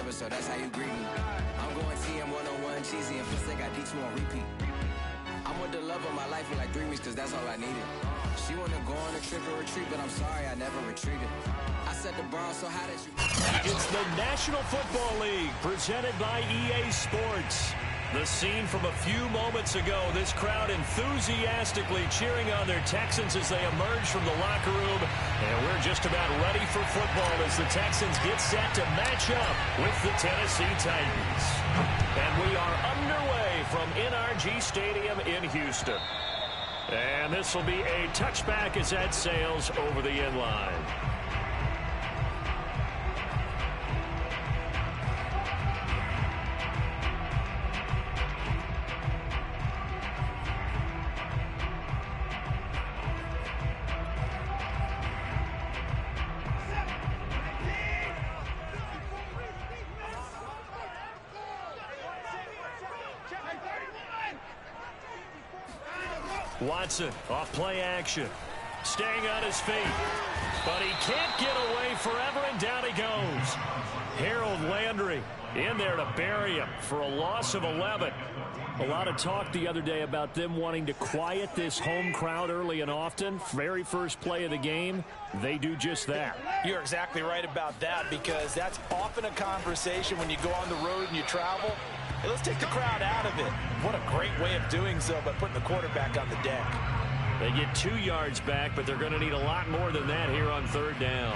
together, so that's how you greet me. I'm going TM 101, cheesy, and plus they got D2 on repeat. I'm with the love of my life for like 3 weeks, cause that's all I needed. She wanna go on a trick or retreat, but I'm sorry, I never retreated. I set the bar so high that you... It's the National Football League, presented by EA Sports. The scene from a few moments ago, this crowd enthusiastically cheering on their Texans as they emerge from the locker room. And we're just about ready for football as the Texans get set to match up with the Tennessee Titans. And we are underway from NRG Stadium in Houston. And this will be a touchback as that sails over the end line. Watson off play action. Staying on his feet. But he can't get away forever, and down he goes. Harold Landry in there to bury him for a loss of 11. A lot of talk the other day about them wanting to quiet this home crowd early and often. Very first play of the game, they do just that. You're exactly right about that, because that's often a conversation when you go on the road and you travel. Hey, let's take the crowd out of it. What a great way of doing so by putting the quarterback on the deck. They get 2 yards back, but they're going to need a lot more than that here on third down.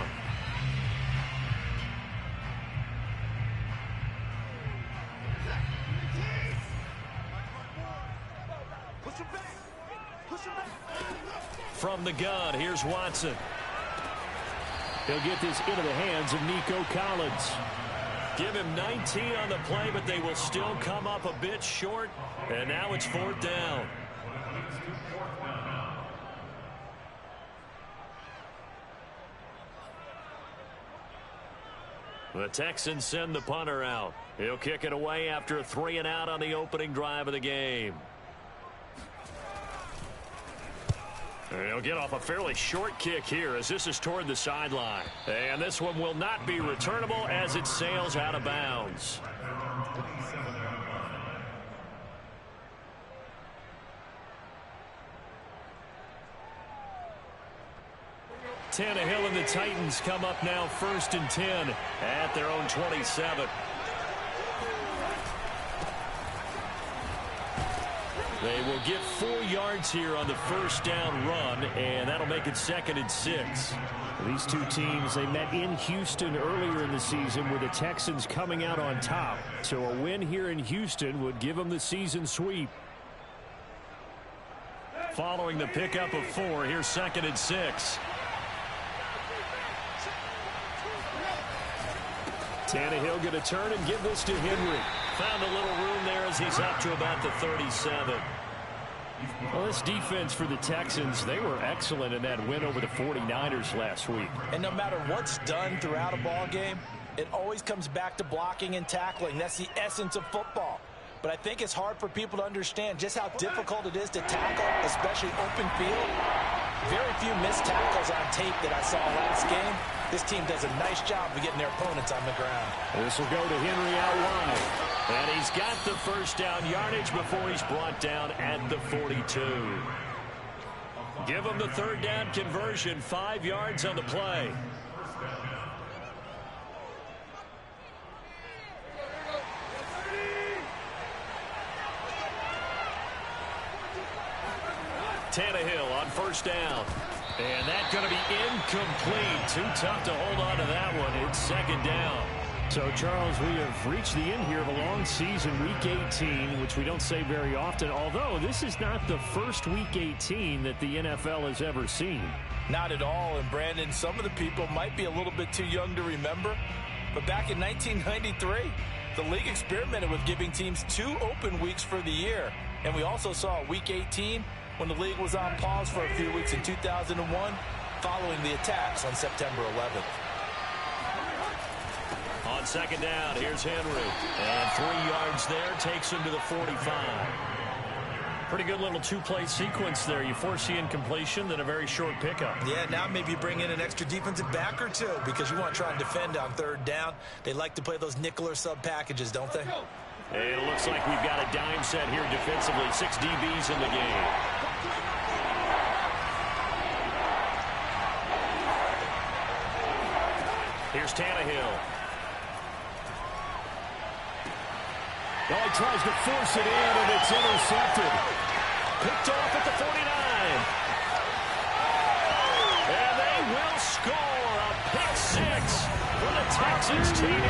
From the gun, here's Watson. He'll get this into the hands of Nico Collins. Give him 19 on the play, but they will still come up a bit short. And now it's fourth down. The Texans send the punter out. He'll kick it away after a 3-and-out on the opening drive of the game. He'll get off a fairly short kick here as this is toward the sideline. And this one will not be returnable as it sails out of bounds. Tannehill and the Titans come up now 1st and 10 at their own 27. They will get 4 yards here on the first down run, and that'll make it 2nd and 6. These two teams, they met in Houston earlier in the season with the Texans coming out on top. So a win here in Houston would give them the season sweep. Following the pickup of 4, here's 2nd and 6. Tannehill going to turn and give this to Henry. Found a little room there as he's up to about the 37. Well, this defense for the Texans, they were excellent in that win over the 49ers last week. And no matter what's done throughout a ball game, it always comes back to blocking and tackling. That's the essence of football. But I think it's hard for people to understand just how difficult it is to tackle, especially open field. Very few missed tackles on tape that I saw last game. This team does a nice job of getting their opponents on the ground. This will go to Henry out wide. And he's got the first down yardage before he's brought down at the 42. Give him the third down conversion, 5 yards on the play. Tannehill on first down. And that's going to be incomplete. Too tough to hold on to that one. It's 2nd down. So, Charles, we have reached the end here of a long season, Week 18, which we don't say very often, although this is not the first Week 18 that the NFL has ever seen. Not at all. And, Brandon, some of the people might be a little bit too young to remember, but back in 1993, the league experimented with giving teams 2 open weeks for the year. And we also saw Week 18 when the league was on pause for a few weeks in 2001 following the attacks on September 11th. On 2nd down, here's Henry. And 3 yards there takes him to the 45. Pretty good little two-play sequence there. You force the incompletion, then a very short pickup. Yeah, now maybe you bring in an extra defensive back or two because you want to try and defend on third down. They like to play those nickel or sub packages, don't they? And it looks like we've got a dime set here defensively. 6 DBs in the game. Here's Tannehill. Well, he tries to force it in, and it's intercepted. Picked off at the 49. And they will score a pick six for the Texans TD.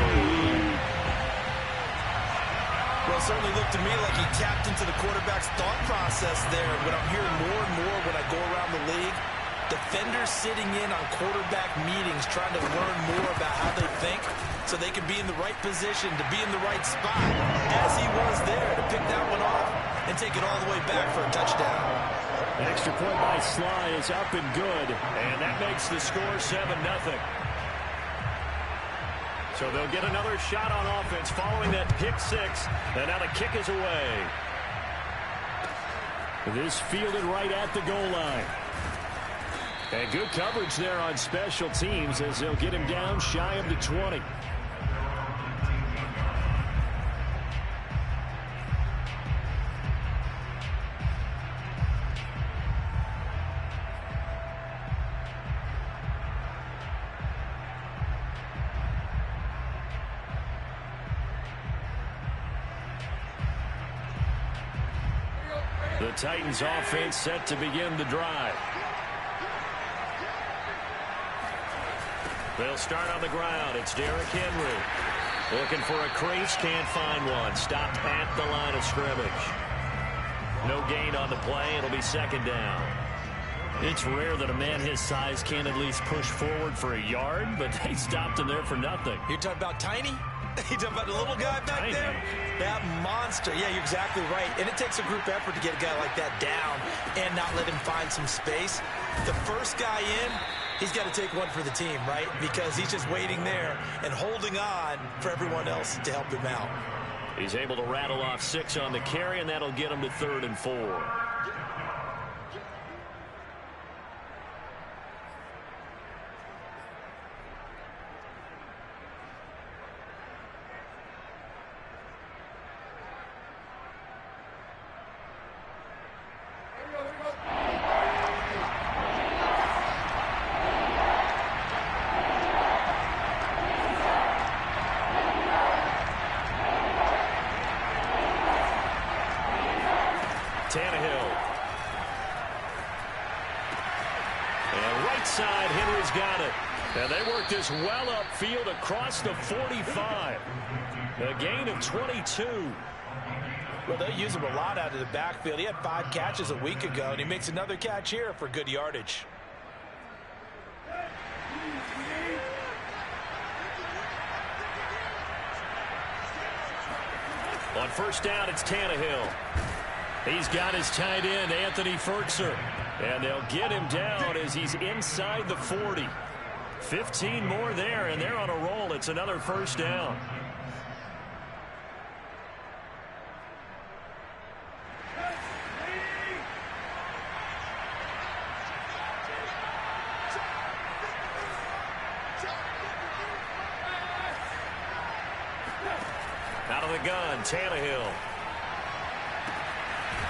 Well, it certainly looked to me like he tapped into the quarterback's thought process there. What I'm hearing more and more when I go around the league, defenders sitting in on quarterback meetings trying to learn more about how they think so they can be in the right position to be in the right spot, as he was there to pick that one off and take it all the way back for a touchdown. An extra point by Sly is up and good. And that makes the score 7-0. So they'll get another shot on offense following that pick six. And now the kick is away. This fielded right at the goal line. And good coverage there on special teams as they'll get him down shy of the 20. The Titans offense set to begin the drive. They'll start on the ground. It's Derrick Henry. Looking for a crease, can't find one. Stopped at the line of scrimmage. No gain on the play. It'll be second down. It's rare that a man his size can't at least push forward for a yard, but they stopped him there for nothing. You're talking about Tiny? You talking about the little guy back there? That monster. Yeah, you're exactly right. And it takes a group effort to get a guy like that down and not let him find some space. The first guy in, he's got to take one for the team, right? Because he's just waiting there and holding on for everyone else to help him out. He's able to rattle off 6 on the carry, and that'll get him to 3rd and 4. Tannehill. And right side, Henry's got it. And they work this well upfield across the 45. A gain of 22. Well, they use him a lot out of the backfield. He had 5 catches a week ago, and he makes another catch here for good yardage. On first down, it's Tannehill. He's got his tight end, Anthony Ferkser. And they'll get him down as he's inside the 40. 15 more there, and they're on a roll. It's another first down. Out of the gun, Tannehill.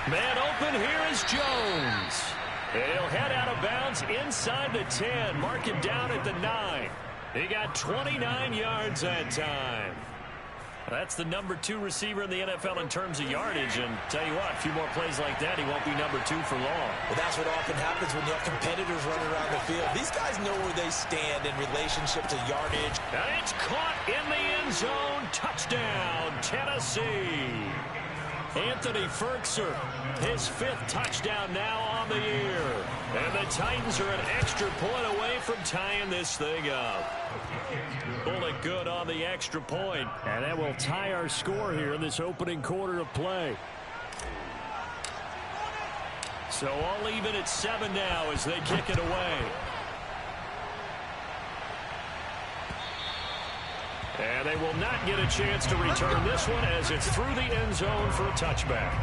Man open, here is Jones. He'll head out of bounds inside the 10. Mark him down at the 9. He got 29 yards that time. That's the number 2 receiver in the NFL in terms of yardage. And tell you what, a few more plays like that, he won't be number 2 for long. Well, that's what often happens when you have competitors running around the field. These guys know where they stand in relationship to yardage. And it's caught in the end zone. Touchdown, Tennessee. Anthony Ferkser, his 5th touchdown now on the year. And the Titans are an extra point away from tying this thing up. Bullet good on the extra point. And that will tie our score here in this opening quarter of play. So all even at 7 now as they kick it away. And they will not get a chance to return this one as it's through the end zone for a touchback.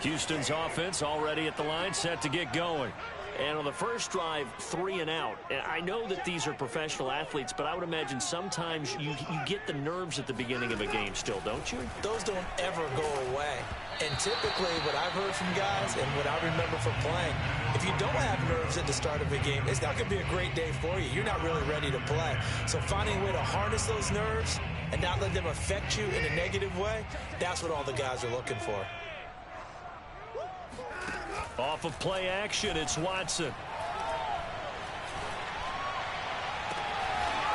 Houston's offense already at the line, set to get going. And on the first drive, 3 and out. And I know that these are professional athletes, but I would imagine sometimes you get the nerves at the beginning of a game still, don't you? Those don't ever go away. And typically what I've heard from guys and what I remember from playing, if you don't have nerves at the start of a game, it's not going to be a great day for you. You're not really ready to play. So finding a way to harness those nerves and not let them affect you in a negative way, that's what all the guys are looking for. Off of play action, it's Watson.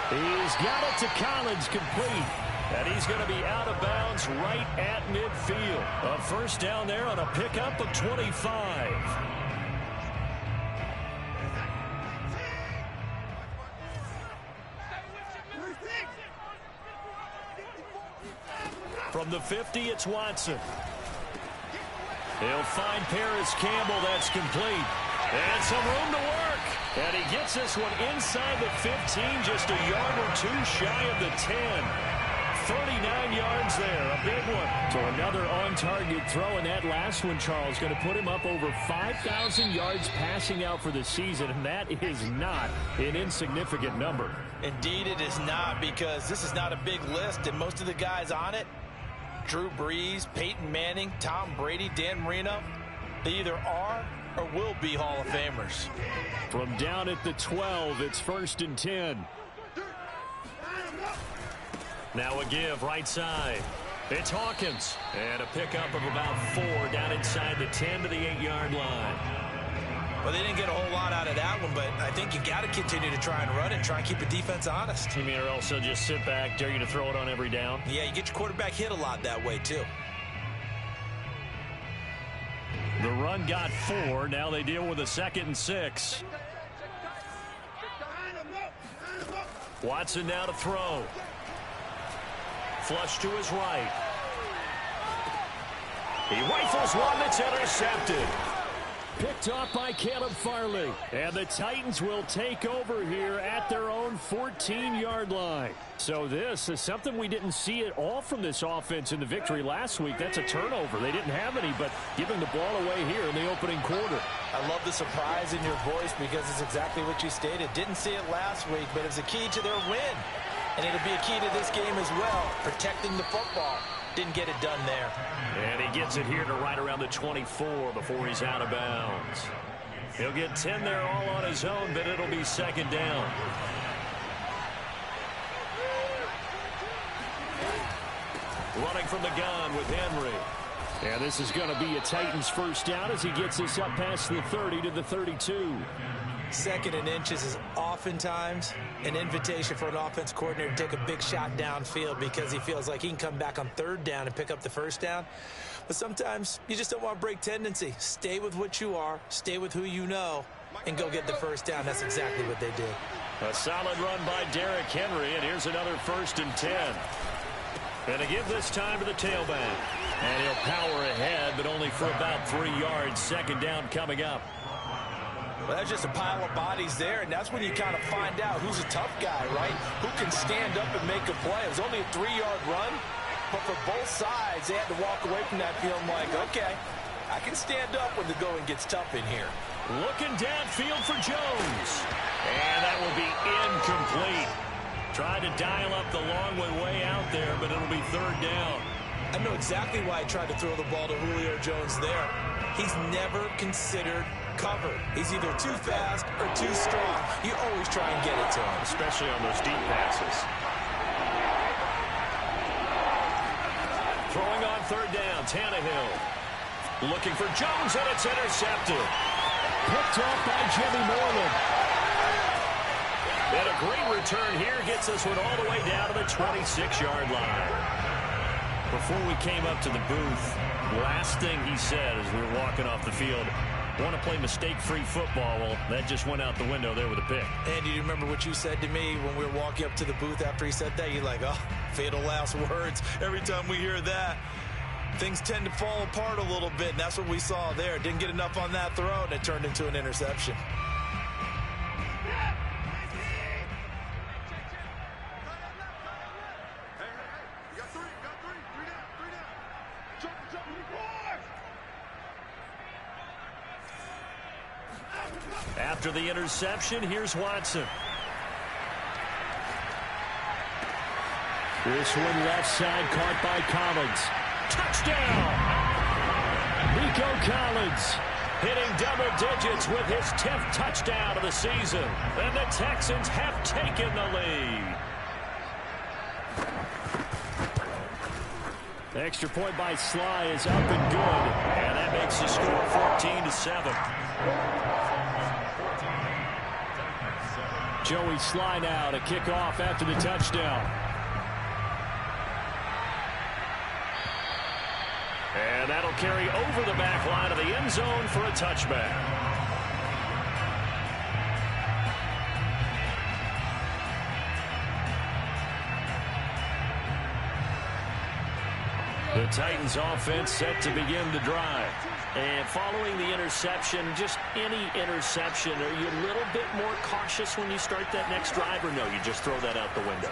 He's got it to Collins, complete. And he's going to be out of bounds right at midfield. A first down there on a pickup of 25. From the 50, it's Watson. He'll find Paris Campbell. That's complete. And some room to work. And he gets this one inside the 15, just a yard or two shy of the 10. 39 yards there, a big one. So another on-target throw, and that last one, Charles, going to put him up over 5,000 yards passing out for the season, and that is not an insignificant number. Indeed it is not, because this is not a big list, and most of the guys on it, Drew Brees, Peyton Manning, Tom Brady, Dan Marino, they either are or will be Hall of Famers. From down at the 12, it's 1st and 10. Now a give right side. It's Hawkins. And a pickup of about 4 down inside the 10 to the 8-yard line. Well, they didn't get a whole lot out of that one, but I think you got to continue to try and run it, try and keep the defense honest. You mean or else they'll just sit back, dare you to throw it on every down? Yeah, you get your quarterback hit a lot that way, too. The run got 4. Now they deal with a 2nd and 6. Watson now to throw. Flush to his right. He rifles one that's intercepted. Picked off by Caleb Farley. And the Titans will take over here at their own 14-yard line. So this is something we didn't see at all from this offense in the victory last week. That's a turnover. They didn't have any, but giving the ball away here in the opening quarter. I love the surprise in your voice because it's exactly what you stated. Didn't see it last week, but it was a key to their win. And it'll be a key to this game as well, protecting the football. Didn't get it done there. And he gets it here to right around the 24 before he's out of bounds. He'll get 10 there all on his own, but it'll be 2nd down. Running from the gun with Henry. And this is going to be a Titans first down as he gets this up past the 30 to the 32. 2nd and inches is oftentimes an invitation for an offense coordinator to take a big shot downfield because he feels like he can come back on 3rd down and pick up the 1st down. But sometimes you just don't want to break tendency. Stay with what you are, stay with who you know, and go get the 1st down. That's exactly what they did. A solid run by Derrick Henry, and here's another 1st and 10. And to give this time to the tailback. And he'll power ahead, but only for about 3 yards. 2nd down coming up. Well, that's just a pile of bodies there, and that's when you kind of find out who's a tough guy, right? Who can stand up and make a play. It was only a 3-yard run, but for both sides, they had to walk away from that feeling like, okay, I can stand up when the going gets tough in here. Looking downfield for Jones. And that will be incomplete. Tried to dial up the long way out there, but it'll be 3rd down. I know exactly why he tried to throw the ball to Julio Jones there. He's never considered cover. He's either too fast or too strong. You always try and get it to him. Especially on those deep passes. Throwing on 3rd down, Tannehill. Looking for Jones, and it's intercepted. Picked off by Jimmy Moreland. And a great return here gets this one all the way down to the 26-yard line. Before we came up to the booth, last thing he said as we were walking off the field, want to play mistake-free football. Well, that just went out the window there with a pick. And do you remember what you said to me when we were walking up to the booth after he said that? You're like, oh, fatal last words. Every time we hear that, things tend to fall apart a little bit, and that's what we saw there. Didn't get enough on that throw, and it turned into an interception. After the interception, here's Watson. This one left side caught by Collins. Touchdown! Nico Collins hitting double digits with his 10th touchdown of the season. And the Texans have taken the lead. The extra point by Sly is up and good. And that makes the score 14-7. Joey Sly now to kick off after the touchdown. And that'll carry over the back line of the end zone for a touchback. The Titans offense set to begin the drive. And following the interception, just any interception, are you a little bit more cautious when you start that next drive, or no, you just throw that out the window?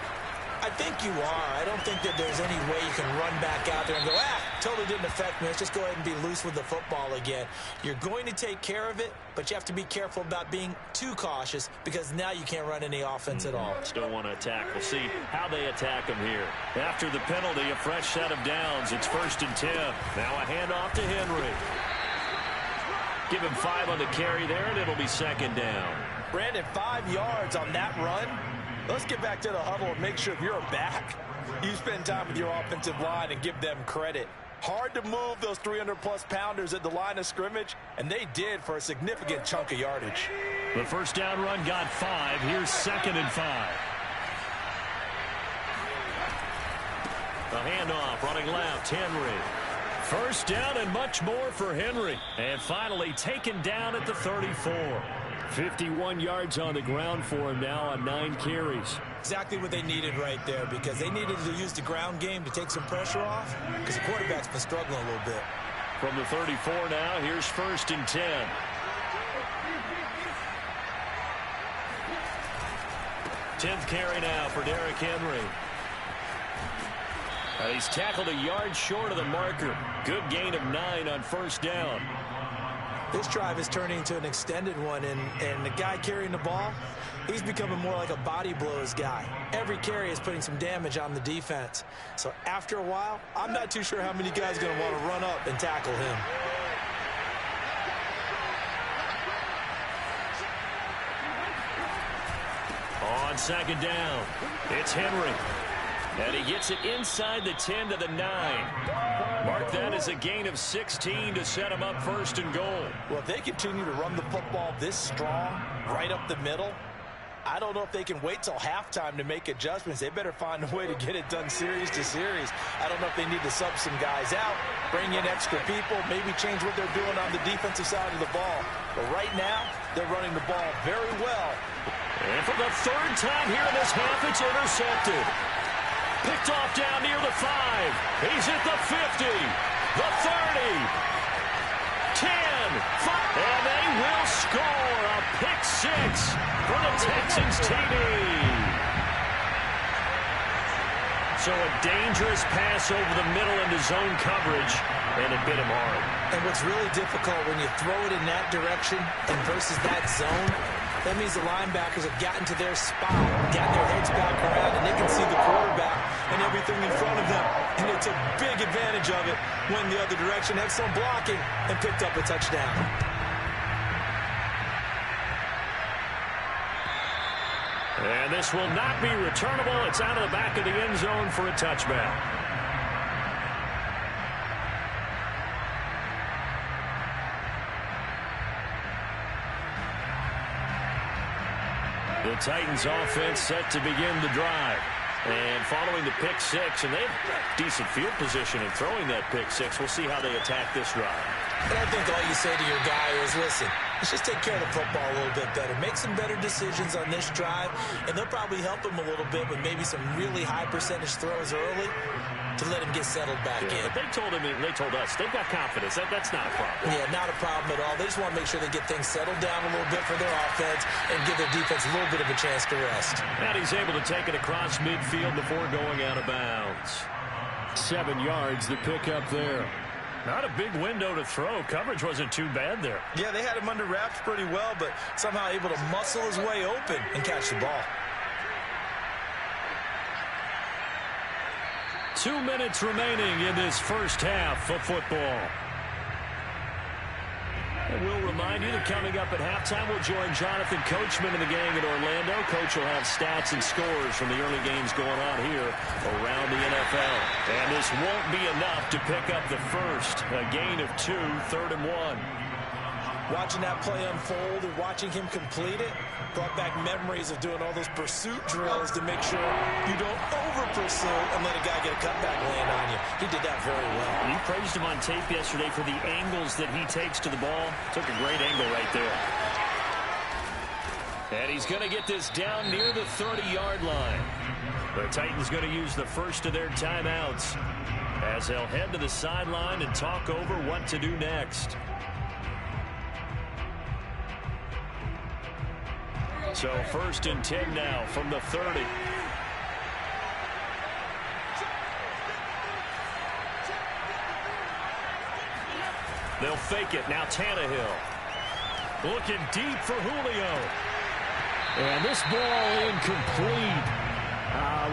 I think you are. I don't think that there's any way you can run back out there and go, totally didn't affect me. Let's just go ahead and be loose with the football again. You're going to take care of it, but you have to be careful about being too cautious because now you can't run any offense at all. Still want to attack. We'll see how they attack him here. After the penalty, a fresh set of downs. It's 1st and 10. Now a handoff to Henry. Give him 5 on the carry there, and it'll be 2nd down. Brandon, 5 yards on that run. Let's get back to the huddle and make sure if you're back, you spend time with your offensive line and give them credit. Hard to move those 300-plus pounders at the line of scrimmage, and they did for a significant chunk of yardage. The first down run got 5. Here's 2nd and 5. The handoff running left, Henry. First down and much more for Henry. And finally taken down at the 34. 51 yards on the ground for him now on 9 carries. Exactly what they needed right there because they needed to use the ground game to take some pressure off because the quarterback's been struggling a little bit. From the 34 now, here's 1st and 10. Tenth carry now for Derrick Henry. He's tackled a yard short of the marker. Good gain of 9 on 1st down. This drive is turning into an extended one, and the guy carrying the ball, he's becoming more like a body blows guy. Every carry is putting some damage on the defense. So after a while, I'm not too sure how many guys are going to want to run up and tackle him. On 2nd down, it's Henry. And he gets it inside the 10 to the 9. Mark that as a gain of 16 to set him up 1st and goal. Well, if they continue to run the football this strong, right up the middle, I don't know if they can wait till halftime to make adjustments. They better find a way to get it done series to series. I don't know if they need to sub some guys out, bring in extra people, maybe change what they're doing on the defensive side of the ball. But right now, they're running the ball very well. And for the 3rd time here in this half, it's intercepted. Picked off down near the 5. He's at the 50, the 30, 10, 5. And they will score a pick 6 for the Texans TD. So a dangerous pass over the middle into zone coverage, and it bit him hard. And what's really difficult when you throw it in that direction and versus that zone, that means the linebackers have gotten to their spot, gotten their heads back around, and they can see the quarterback and everything in front of them. And they took big advantage of it, went the other direction, had some blocking, and picked up a touchdown. And this will not be returnable. It's out of the back of the end zone for a touchback. The Titans offense set to begin the drive. And following the pick 6, and they have decent field position in throwing that pick 6. We'll see how they attack this drive. And I think all you say to your guy is, listen, let's just take care of the football a little bit better. Make some better decisions on this drive, and they'll probably help him a little bit with maybe some really high percentage throws early to let him get settled back in. But they told us they've got confidence. That's not a problem. Yeah, not a problem at all. They just want to make sure they get things settled down a little bit for their offense and give their defense a little bit of a chance to rest. And he's able to take it across midfield before going out of bounds. 7 yards, the pickup there. Not a big window to throw. Coverage wasn't too bad there. Yeah, they had him under wraps pretty well, but somehow able to muscle his way open and catch the ball. 2 minutes remaining in this first half of football. And we'll remind you that coming up at halftime, we'll join Jonathan Coachman and the gang in Orlando. Coach will have stats and scores from the early games going on here around the NFL. And this won't be enough to pick up the first. A gain of 2, 3rd and 1. Watching that play unfold and watching him complete it brought back memories of doing all those pursuit drills to make sure you don't over-pursue and let a guy get a cutback land on you. He did that very well. You praised him on tape yesterday for the angles that he takes to the ball. Took a great angle right there. And he's going to get this down near the 30-yard line. The Titans going to use the first of their timeouts as they'll head to the sideline and talk over what to do next. So 1st and 10 now from the 30. They'll fake it. Now Tannehill. Looking deep for Julio. And this ball incomplete.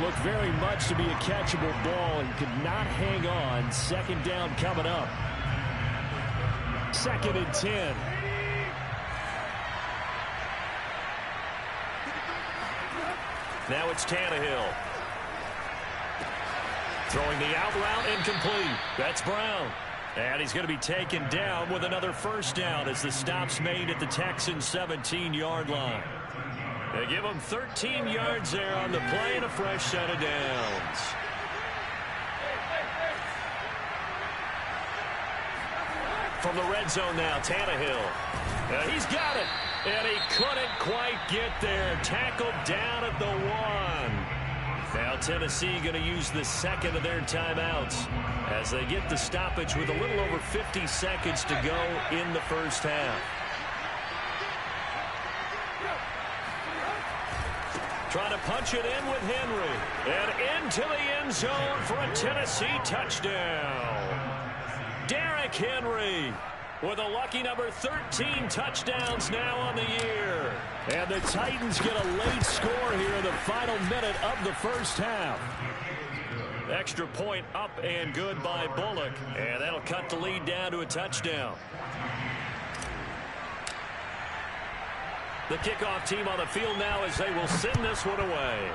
Looked very much to be a catchable ball and could not hang on. 2nd down coming up. 2nd and 10. Now it's Tannehill. Throwing the out route incomplete. That's Brown. And he's going to be taken down with another first down as the stop's made at the Texans' 17-yard line. They give him 13 yards there on the play and a fresh set of downs. From the red zone now, Tannehill. He's got it. And he couldn't quite get there. Tackled down at the 1. Now Tennessee going to use the 2nd of their timeouts as they get the stoppage with a little over 50 seconds to go in the first half. Trying to punch it in with Henry. And into the end zone for a Tennessee touchdown. Derrick Henry with a lucky number 13 touchdowns now on the year. And the Titans get a late score here in the final minute of the first half. Extra point up and good by Bullock. And that'll cut the lead down to a touchdown. The kickoff team on the field now as they will send this one away.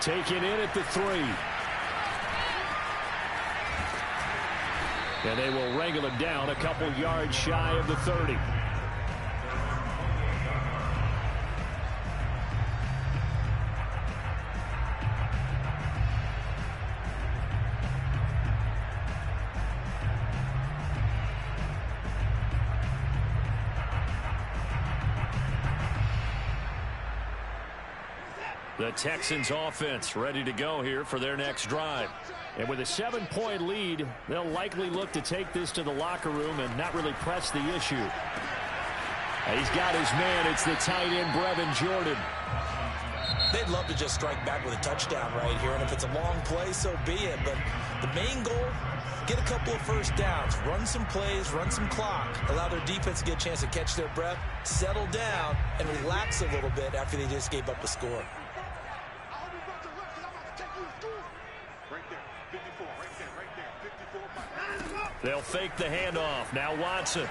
Taken in at the 3. And they will wrangle him down a couple yards shy of the 30. The Texans offense ready to go here for their next drive. And with a 7-point lead, they'll likely look to take this to the locker room and not really press the issue. He's got his man. It's the tight end, Brevin Jordan. They'd love to just strike back with a touchdown right here, and if it's a long play, so be it. But the main goal, get a couple of first downs, run some plays, run some clock, allow their defense to get a chance to catch their breath, settle down, and relax a little bit after they just gave up the score. They'll fake the handoff. Now Watson.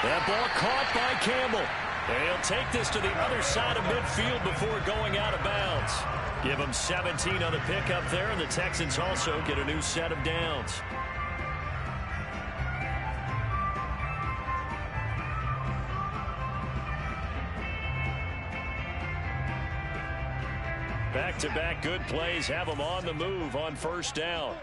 That ball caught by Campbell. And he'll take this to the other side of midfield before going out of bounds. Give him 17 on the pickup there, and the Texans also get a new set of downs. Back-to-back good plays have them on the move on first down.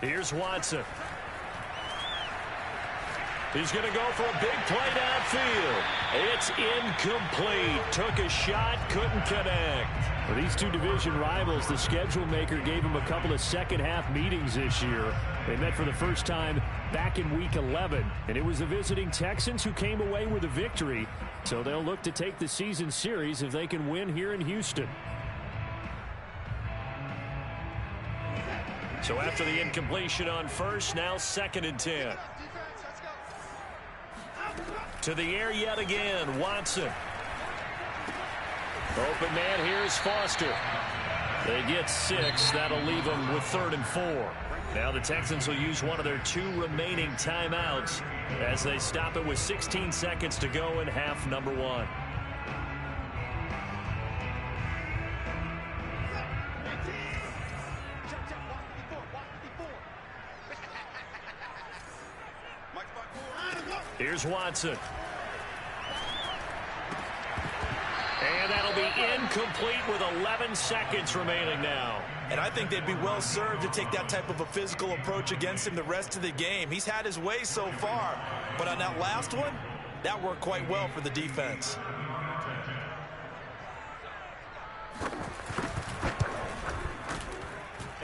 Here's Watson. He's going to go for a big play downfield. It's incomplete. Took a shot, couldn't connect. For these two division rivals, the schedule maker gave them a couple of second-half meetings this year. They met for the first time back in Week 11, and it was the visiting Texans who came away with a victory. So they'll look to take the season series if they can win here in Houston. So after the incompletion on first, now 2nd and 10. To the air yet again, Watson. Open man, here's Foster. They get 6. That'll leave them with 3rd and 4. Now the Texans will use one of their 2 remaining timeouts as they stop it with 16 seconds to go in half number 1. Here's Watson. And that'll be incomplete with 11 seconds remaining now. And I think they'd be well served to take that type of a physical approach against him the rest of the game. He's had his way so far, but on that last one, that worked quite well for the defense.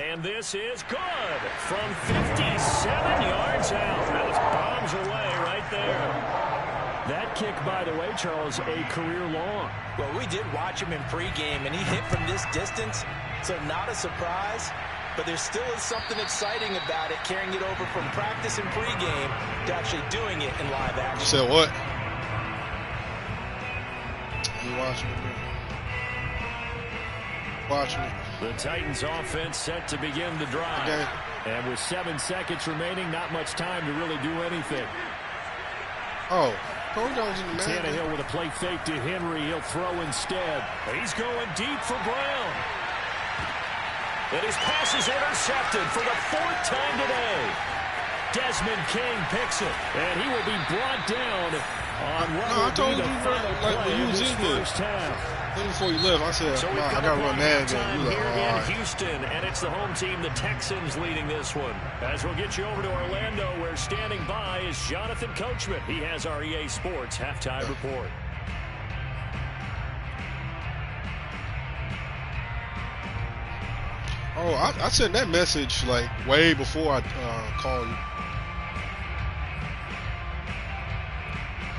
And this is good from 57 yards out. That was bombs away right there. That kick, by the way, Charles, a career long. Well, we did watch him in pregame, and he hit from this distance, so not a surprise. But there still is something exciting about it, carrying it over from practice and pregame to actually doing it in live action. You said what? You watching it? Watching it. The Titans offense set to begin the drive. Okay. And with 7 seconds remaining, not much time to really do anything. Oh. Tannehill with a play fake to Henry. He'll throw instead. He's going deep for Brown. And his pass is intercepted for the 4th time today. Desmond King picks it. And he will be brought down on what will be the final play of this first half. Before you left, I said, so I got to run that time again. Here like, in right. Houston, and it's the home team, the Texans, leading this one. As we'll get you over to Orlando, where standing by is Jonathan Coachman. He has our EA Sports halftime report. Oh, I sent that message like way before I called you.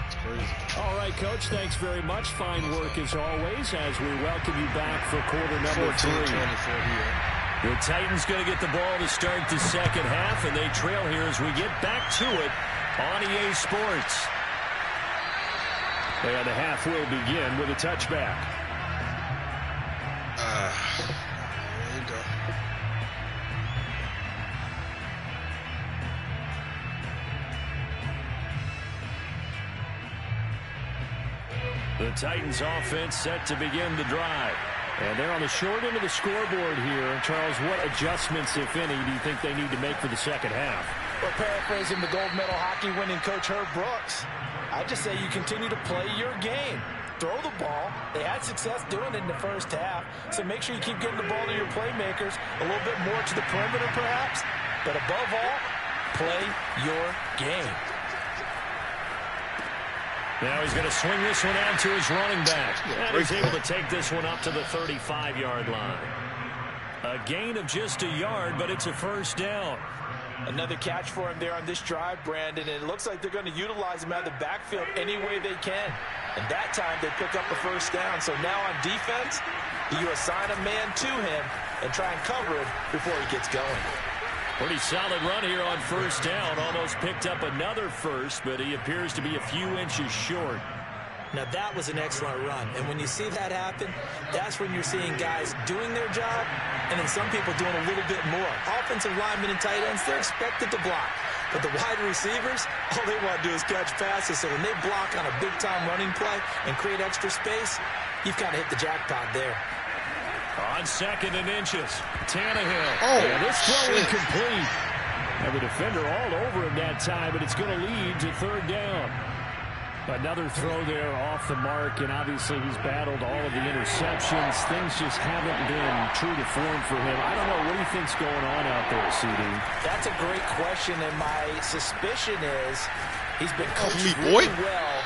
It's crazy. All right, Coach, thanks very much. Fine work as always as we welcome you back for quarter number 3. 14-24 here. The Titans going to get the ball to start the second half, and they trail here as we get back to it on EA Sports. And the half will begin with a touchback. There you go. The Titans offense set to begin the drive. And they're on the short end of the scoreboard here. Charles, what adjustments, if any, do you think they need to make for the second half? Well, paraphrasing the gold medal hockey winning coach Herb Brooks, I just say you continue to play your game. Throw the ball. They had success doing it in the first half, so make sure you keep getting the ball to your playmakers, a little bit more to the perimeter perhaps, but above all, play your game. Now he's going to swing this one out to his running back. And he's able to take this one up to the 35-yard line. A gain of just a yard, but it's a first down. Another catch for him there on this drive, Brandon, and it looks like they're going to utilize him out of the backfield any way they can. And that time they pick up a first down. So now on defense, you assign a man to him and try and cover him before he gets going. Pretty solid run here on first down. Almost picked up another first, but he appears to be a few inches short. Now that was an excellent run, and when you see that happen, that's when you're seeing guys doing their job and then some people doing a little bit more. Offensive linemen and tight ends, they're expected to block. But the wide receivers, all they want to do is catch passes. So when they block on a big-time running play and create extra space, you've kind of hit the jackpot there. On 2nd and inches, Tannehill. Oh, and this throw incomplete. And the defender all over him that time, but it's going to lead to 3rd down. Another throw there off the mark, and obviously he's battled all of the interceptions. Things just haven't been true to form for him. I don't know. What do you think's going on out there, CD? That's a great question, and my suspicion is he's been coached boy. really well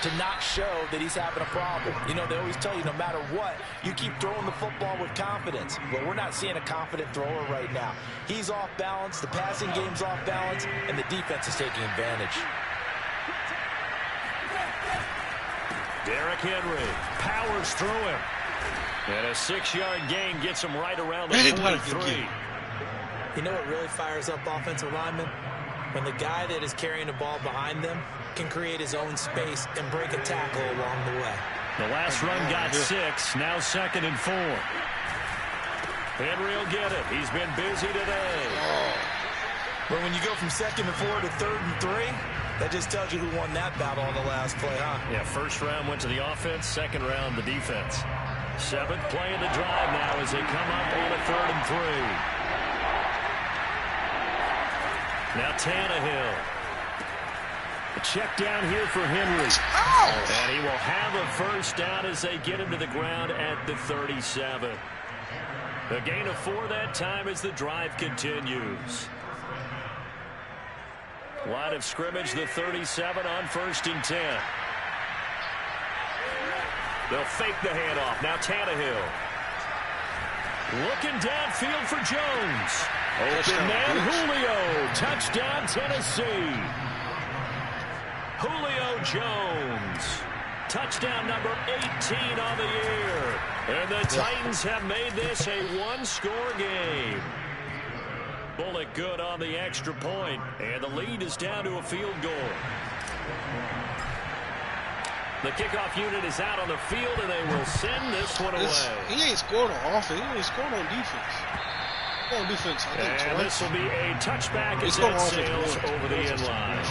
to not show that he's having a problem. You know, they always tell you no matter what, you keep throwing the football with confidence. But we're not seeing a confident thrower right now. He's off balance, the passing game's off balance, and the defense is taking advantage. Derrick Henry powers through him. And a 6-yard gain gets him right around the 43. You know what really fires up offensive linemen? When the guy that is carrying the ball behind them can create his own space and break a tackle along the way. The last run got 6, now 2nd and 4. Henry will get it. He's been busy today. But when you go from 2nd and 4 to 3rd and 3, that just tells you who won that battle on the last play, huh? Yeah, first round went to the offense, second round the defense. 7th play of the drive now as they come up on a 3rd and 3. Now Tannehill. A check down here for Henry. And he will have a first down as they get him to the ground at the 37. A gain of 4 that time as the drive continues. Line of scrimmage, the 37 on 1st and 10. They'll fake the handoff. Now Tannehill. Looking downfield for Jones. Open man, Julio. Touchdown, Tennessee. Julio Jones. Touchdown number 18 on the year. And the Titans have made this a 1-score game. Bullet good on the extra point, and the lead is down to a field goal. The kickoff unit is out on the field, and they will send this one away. He ain't scored on offense. He only scored on defense. On defense, I think and this will be a touchback as that sails over the end line.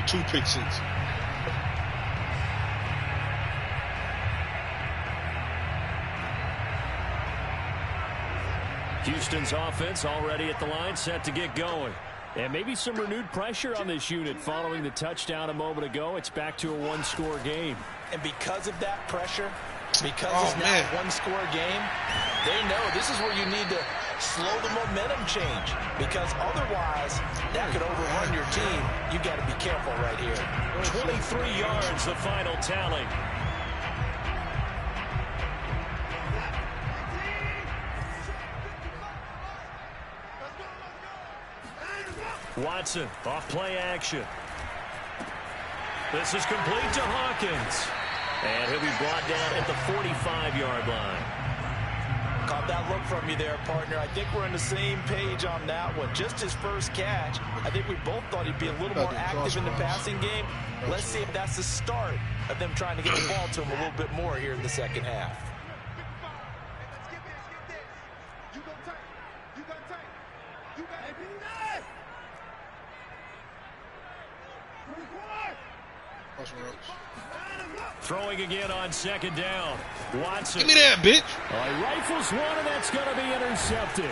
2 pick six. Houston's offense already at the line, set to get going. And maybe some renewed pressure on this unit following the touchdown a moment ago. It's back to a 1-score game. And because of that pressure, because it's now a 1-score game, they know this is where you need to slow the momentum change. Because otherwise, that could overrun your team. You got to be careful right here. 23 yards, the final tally. Watson, off play action. This is complete to Hawkins. And he'll be brought down at the 45-yard line. Caught that look from you there, partner. I think we're on the same page on that one. Just his first catch. I think we both thought he'd be a little more active in the passing game. Let's see if that's the start of them trying to get the ball to him a little bit more here in the second half. Throwing again on 2nd down. Watson. Give me that, bitch. He rifles one, and that's going to be intercepted.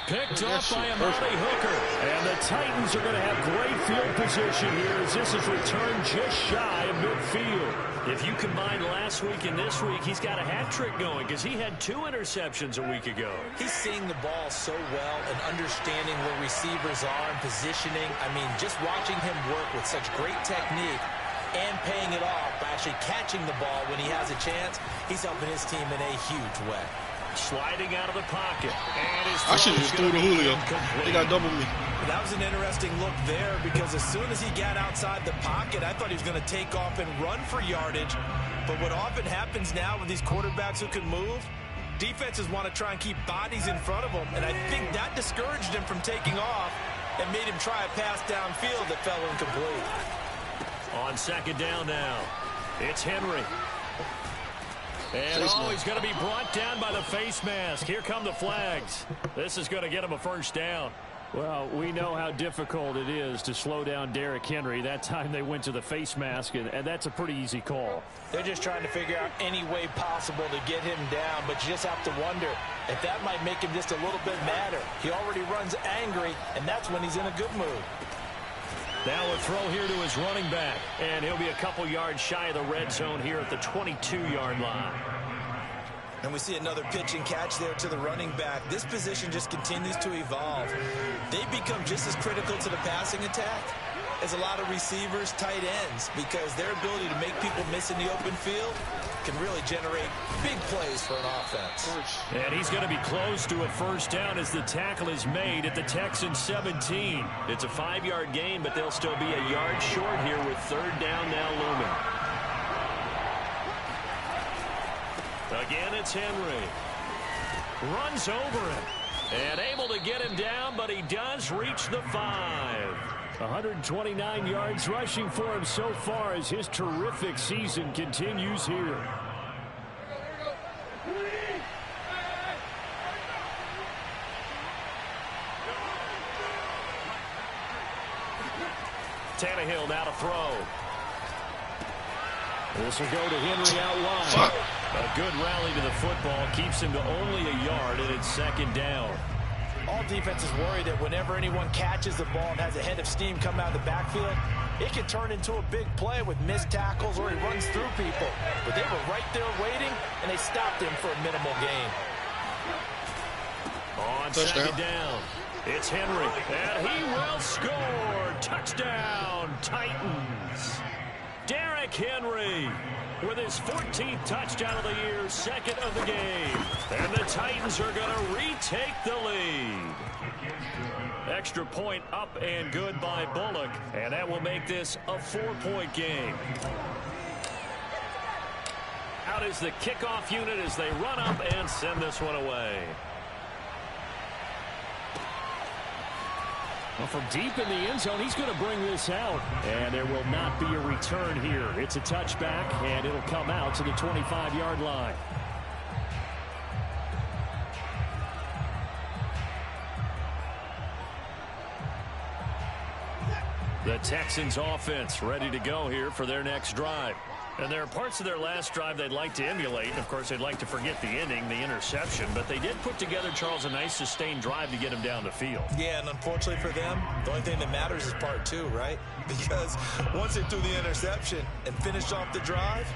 Picked off by Amari Hooker. And the Titans are going to have great field position here as this is returned just shy of midfield. If you combine last week and this week, he's got a hat trick going because he had 2 interceptions a week ago. He's seeing the ball so well and understanding where receivers are and positioning. I mean, just watching him work with such great technique and paying it off by actually catching the ball when he has a chance, he's helping his team in a huge way. Sliding out of the pocket. And his I should have just threw to Julio. They got double me. That was an interesting look there because as soon as he got outside the pocket, I thought he was going to take off and run for yardage. But what often happens now with these quarterbacks who can move, defenses want to try and keep bodies in front of them. And I think that discouraged him from taking off and made him try a pass downfield that fell incomplete. On 2nd down now, it's Henry. And he's going to be brought down by the face mask. Here come the flags. This is going to get him a first down. Well, we know how difficult it is to slow down Derrick Henry. That time they went to the face mask, and that's a pretty easy call. They're just trying to figure out any way possible to get him down, but you just have to wonder if that might make him just a little bit madder. He already runs angry, and that's when he's in a good mood. Now a throw here to his running back, and he'll be a couple yards shy of the red zone here at the 22-yard line. And we see another pitch and catch there to the running back. This position just continues to evolve. They become just as critical to the passing attack is a lot of receivers, tight ends, because their ability to make people miss in the open field can really generate big plays for an offense. And he's going to be close to a first down as the tackle is made at the Texans 17. It's a 5-yard gain, but they'll still be a yard short here with third down now looming. Again, it's Henry. Runs over him. And able to get him down, but he does reach the 5. 129 yards rushing for him so far as his terrific season continues here. Tannehill now to throw. This will go to Henry out wide. A good rally to the football keeps him to only a yard, and it's second down. All defenses worry that whenever anyone catches the ball and has a head of steam come out of the backfield, it can turn into a big play with missed tackles or he runs through people. But they were right there waiting, and they stopped him for a minimal gain. On second down, it's Henry, and he will score. Touchdown, Titans. Derrick Henry with his 14th touchdown of the year, second of the game. And the Titans are going to retake the lead. Extra point up and good by Bullock, and that will make this a 4-point game. Out is the kickoff unit as they run up and send this one away. Well, from deep in the end zone, he's going to bring this out. And there will not be a return here. It's a touchback, and it'll come out to the 25-yard line. The Texans offense ready to go here for their next drive. And there are parts of their last drive they'd like to emulate. Of course, they'd like to forget the inning, the interception. But they did put together, Charles, a nice sustained drive to get him down the field. Yeah, and unfortunately for them, the only thing that matters is part 2, right? Because once they threw the interception and finished off the drive,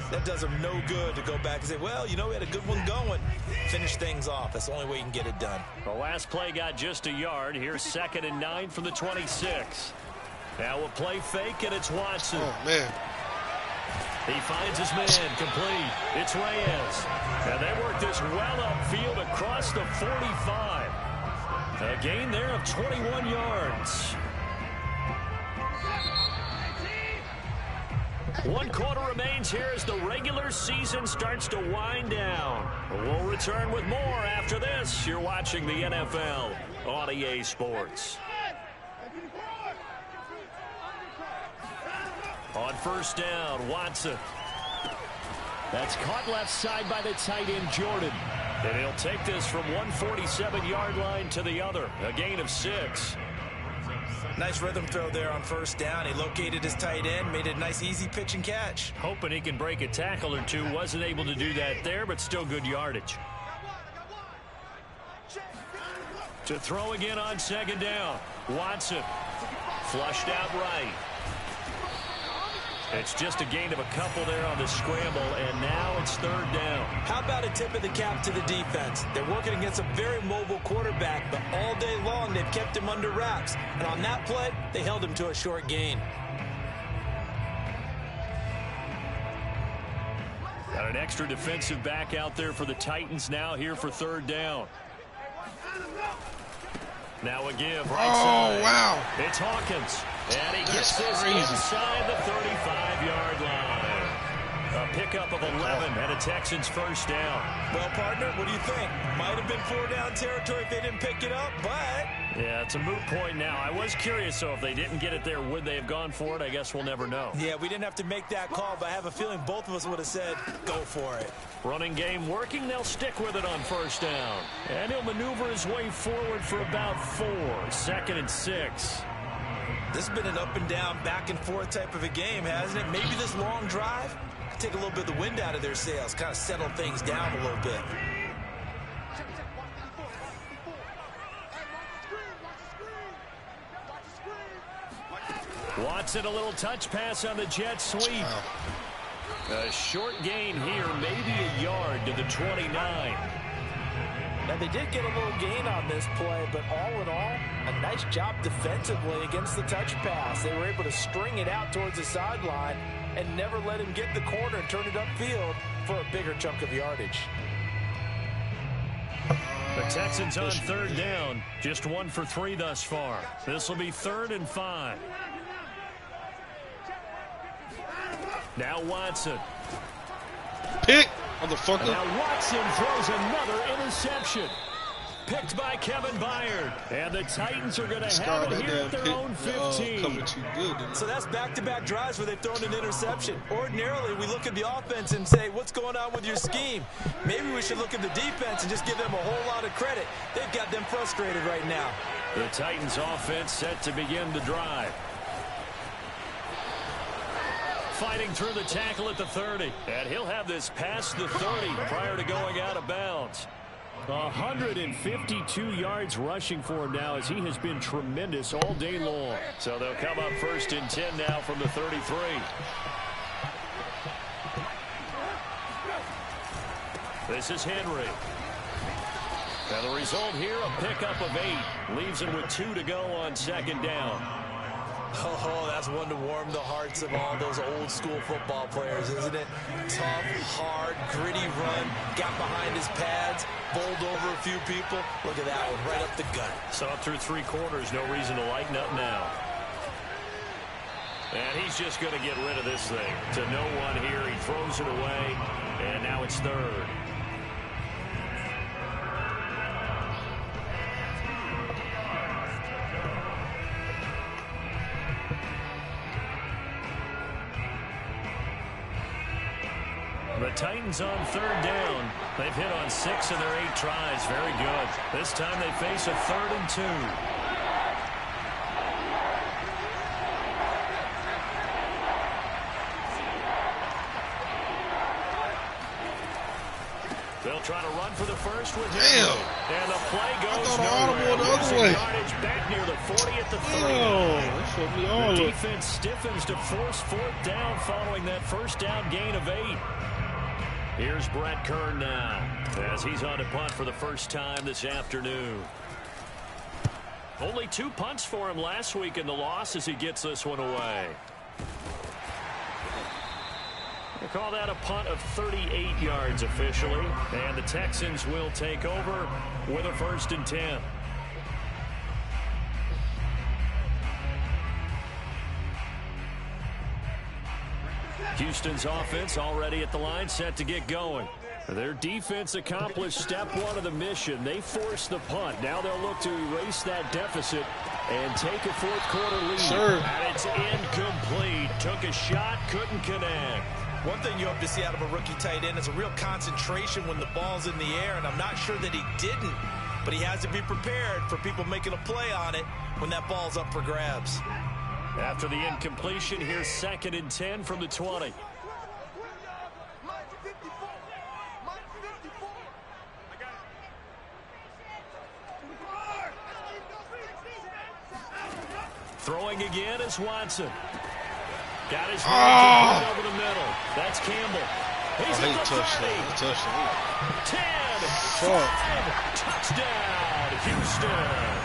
that does them no good to go back and say, well, you know, we had a good one going. Finish things off. That's the only way you can get it done. The last play got just a yard. Here's 2nd and 9 from the 26. Now a play fake, and it's Watson. Oh, man. He finds his man, complete. It's Reyes. And they work this well upfield across the 45. A gain there of 21 yards. 1 quarter remains here as the regular season starts to wind down. We'll return with more after this. You're watching the NFL on EA Sports. On first down, Watson. That's caught left side by the tight end, Jordan. And he'll take this from 147-yard line to the other. A gain of 6. Nice rhythm throw there on first down. He located his tight end, made it a nice, easy pitch and catch. Hoping he can break a tackle or two. Wasn't able to do that there, but still good yardage. To throw again on second down. Watson. Flushed out right. It's just a gain of a couple there on the scramble, and now it's third down. How about a tip of the cap to the defense? They're working against a very mobile quarterback, but all day long they've kept him under wraps. And on that play, they held him to a short gain. Got an extra defensive back out there for the Titans now here for third down. Now a give right side. Oh, wow. It's Hawkins. And he gets this inside the 35-yard line. A pickup of 11 and a Texans first down. Well, partner, what do you think? Might have been 4-down territory if they didn't pick it up, but... Yeah, it's a moot point now. I was curious, so if they didn't get it there, would they have gone for it? I guess we'll never know. Yeah, we didn't have to make that call, but I have a feeling both of us would have said, go for it. Running game working. They'll stick with it on first down. And he'll maneuver his way forward for about 4. 2nd and 6. This has been an up and down, back and forth type of a game, hasn't it? Maybe this long drive could take a little bit of the wind out of their sails, kind of settle things down a little bit. Watson, a little touch pass on the jet sweep. A short gain here, maybe a yard to the 29. Now, they did get a little gain on this play, but all in all, a nice job defensively against the touch pass. They were able to string it out towards the sideline and never let him get the corner and turn it upfield for a bigger chunk of yardage. The Texans on third down, just 1 for 3 thus far. This will be 3rd and 5. Now Watson. Pick, motherfucker. Now Watson throws another interception. Picked by Kevin Byard. And the Titans are going to have it here at their own 15. Coming too good, so that's back-to-back drives where they've thrown an interception. Ordinarily, we look at the offense and say, what's going on with your scheme? Maybe we should look at the defense and just give them a whole lot of credit. They've got them frustrated right now. The Titans offense set to begin the drive. Fighting through the tackle at the 30. And he'll have this past the 30 prior to going out of bounds. 152 yards rushing for him now as he has been tremendous all day long. So they'll come up 1st and 10 now from the 33. This is Henry. And the result here, a pickup of 8. Leaves him with 2 to go on 2nd down. Oh, that's one to warm the hearts of all those old-school football players, isn't it? Tough, hard, gritty run, got behind his pads, bowled over a few people. Look at that one, right up the gut. So up through 3 quarters, no reason to lighten up now. And he's just going to get rid of this thing. To no one here, he throws it away, and now it's 3rd. The Titans on 3rd down. They've hit on 6 of their 8 tries. Very good. This time they face a 3rd and 2. They'll try to run for the first with him. And the play goes nowhere. Yardage back near the 40 at the 30. The defense stiffens to force 4th down following that first down gain of 8. Here's Brett Kern now as he's on to punt for the first time this afternoon. Only 2 punts for him last week in the loss as he gets this one away. They call that a punt of 38 yards officially, and the Texans will take over with a 1st and 10. Houston's offense already at the line, set to get going. Their defense accomplished step 1 of the mission. They forced the punt. Now they'll look to erase that deficit and take a 4th quarter lead. Sure. And it's incomplete. Took a shot, couldn't connect. One thing you hope to see out of a rookie tight end is a real concentration when the ball's in the air, and I'm not sure that he didn't, but he has to be prepared for people making a play on it when that ball's up for grabs. After the incompletion, here's 2nd and 10 from the 20. Throwing again is Watson. Got his man over the middle. That's Campbell. He's at the 30. 10, 5, touchdown, Houston.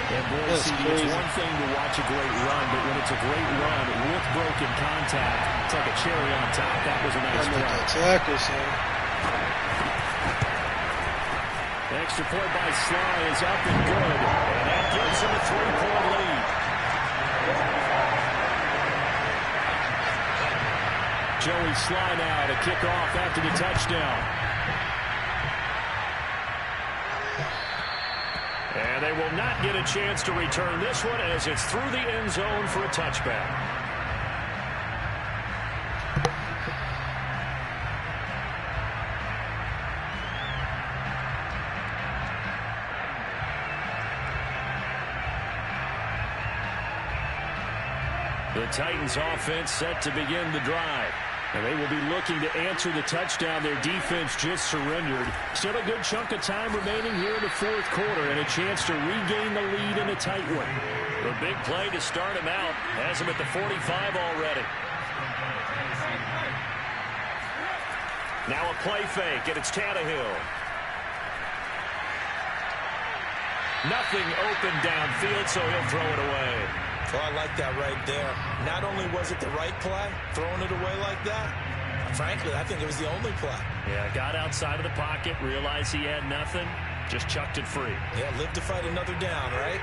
And boy, CD, it's one thing to watch a great run, but when it's a great run with broken contact, it's like a cherry on top. That was a nice play. Tackle, son. Extra point by Sly is up and good. And that gives him a 3-point lead. Joey Sly now to kick off after the touchdown. And they will not get a chance to return this one as it's through the end zone for a touchback. The Titans offense set to begin the drive. And they will be looking to answer the touchdown their defense just surrendered. Still a good chunk of time remaining here in the 4th quarter and a chance to regain the lead in a tight one. The big play to start him out has him at the 45 already. Now a play fake, and it's Tannehill. Nothing open downfield, so he'll throw it away. Well, I like that right there. Not only was it the right play, throwing it away like that, frankly, I think it was the only play. Yeah, got outside of the pocket, realized he had nothing, just chucked it free. Yeah, live to fight another down, right?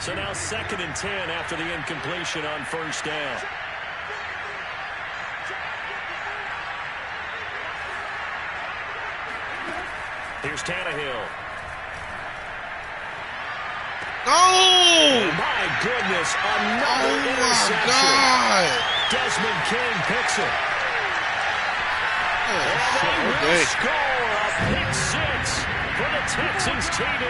So now 2nd and 10 after the incompletion on 1st down. Here's Tannehill. Oh! My goodness, another interception. God. Desmond King picks it. Oh, And they okay. will score a pick 6 for the Texans TD.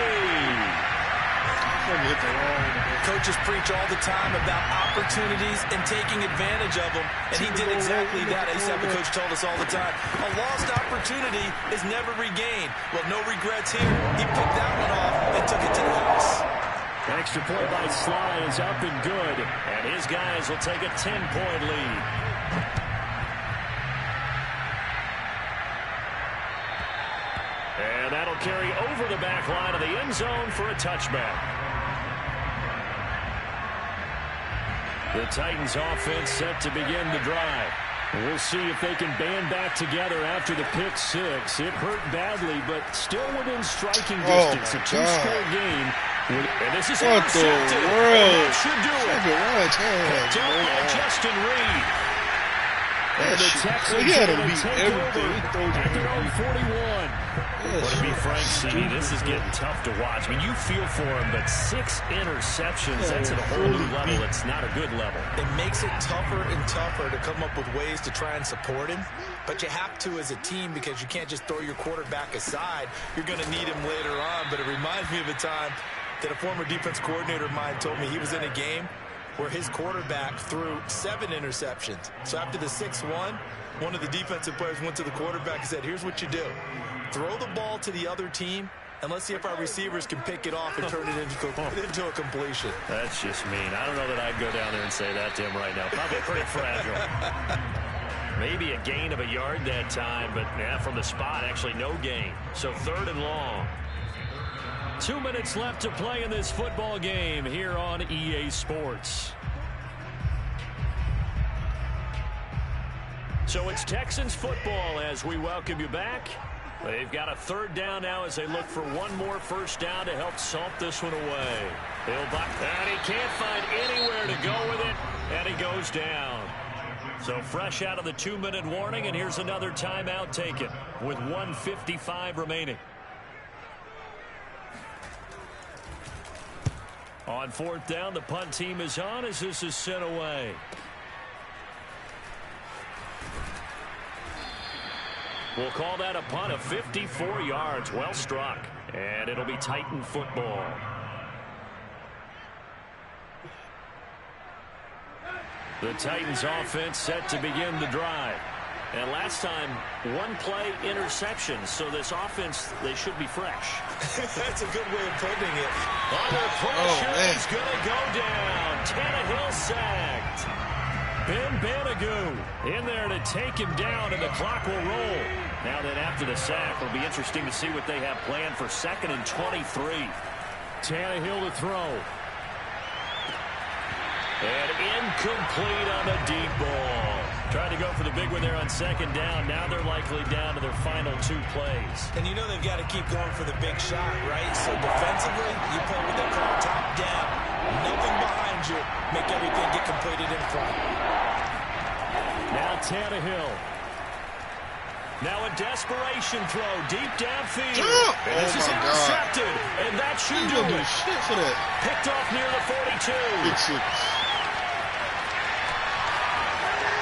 Coaches preach all the time about opportunities and taking advantage of them, and he did exactly that. I used to have a coach told us all the time, a lost opportunity is never regained. Well, no regrets here. He picked that one off and took it to the house. Extra point by Sly is up and good, and his guys will take a 10-point lead. And that'll carry over the back line of the end zone for a touchback. The Titans offense set to begin the drive. We'll see if they can band back together after the pick 6. It hurt badly, but still within striking distance. A 2-score game. And this is what the world? That should do it. Picked up by Justin Reed. And the Texans he had are to going beat to take everything. over at their own 41. Well, to be frank, CD, this is getting tough to watch. I mean, you feel for him, but 6 interceptions, that's at a whole new level. It's not a good level. It makes it tougher and tougher to come up with ways to try and support him. But you have to as a team because you can't just throw your quarterback aside. You're going to need him later on. But it reminds me of a time that a former defense coordinator of mine told me he was in a game where his quarterback threw 7 interceptions. So after the 6-1, one of the defensive players went to the quarterback and said, here's what you do. Throw the ball to the other team, and let's see if our receivers can pick it off and turn it into a completion. That's just mean. I don't know that I'd go down there and say that to him right now. Probably pretty fragile. Maybe a gain of a yard that time, but yeah, from the spot, actually no gain. So 3rd and long. 2 minutes left to play in this football game here on EA Sports. So it's Texans football as we welcome you back. They've got a 3rd down now as they look for one more 1st down to help salt this one away. And he can't find anywhere to go with it, and he goes down. So fresh out of the 2-minute warning, and here's another timeout taken with 1:55 remaining. On 4th down, the punt team is on as this is sent away. We'll call that a punt of 54 yards. Well struck. And it'll be Titan football. The Titans offense set to begin the drive. And last time, 1-play interception. So this offense, they should be fresh. That's a good way of putting it. Under pressure, he's going to go down. Tannehill sacked. Ben Banigou in there to take him down, and the clock will roll. Now then, after the sack, it'll be interesting to see what they have planned for 2nd and 23. Tannehill to throw. And incomplete on the deep ball. Tried to go for the big one there on 2nd down. Now they're likely down to their final 2 plays. And you know they've got to keep going for the big shot, right? So defensively, you play what they call top down. Nothing behind you. Make everything get completed in front. Now Tannehill. Now a desperation throw deep downfield. And this is intercepted. And that should do it. Shit for that. Picked off near the 42. Big 6.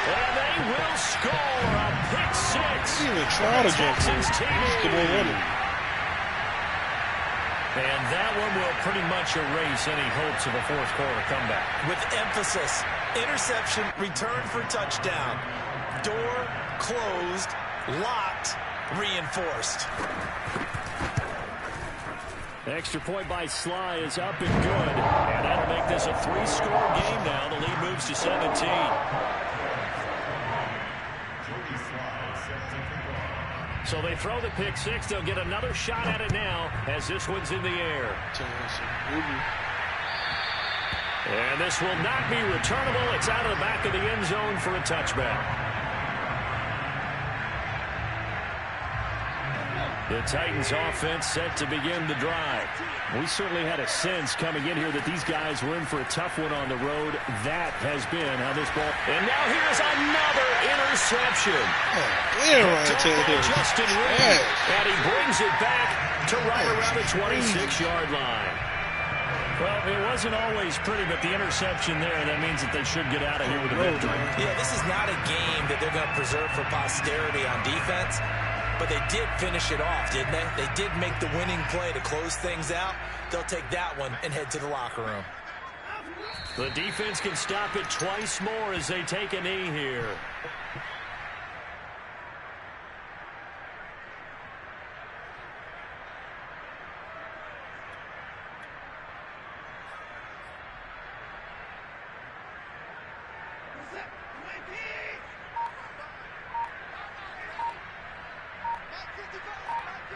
And they will score a pick 6. He didn't even try to jump in. Texans Come on, running. And that one will pretty much erase any hopes of a 4th quarter comeback. With emphasis, interception, return for touchdown. Door closed, locked, reinforced. Extra point by Sly is up and good. And that'll make this a 3-score game now. The lead moves to 17. So they throw the pick six. They'll get another shot at it now as this one's in the air. And this will not be returnable. It's out of the back of the end zone for a touchback. The Titans offense set to begin the drive. We certainly had a sense coming in here that these guys were in for a tough one on the road. That has been how this ball. And now here's another interception. Justin Reed. And he brings it back to right around the 26-yard line. Well, it wasn't always pretty, but the interception there, that means that they should get out of here with a victory. Yeah, this is not a game that they're going to preserve for posterity on defense. But they did finish it off, didn't they? They did make the winning play to close things out. They'll take that one and head to the locker room. The defense can stop it twice more as they take a knee here.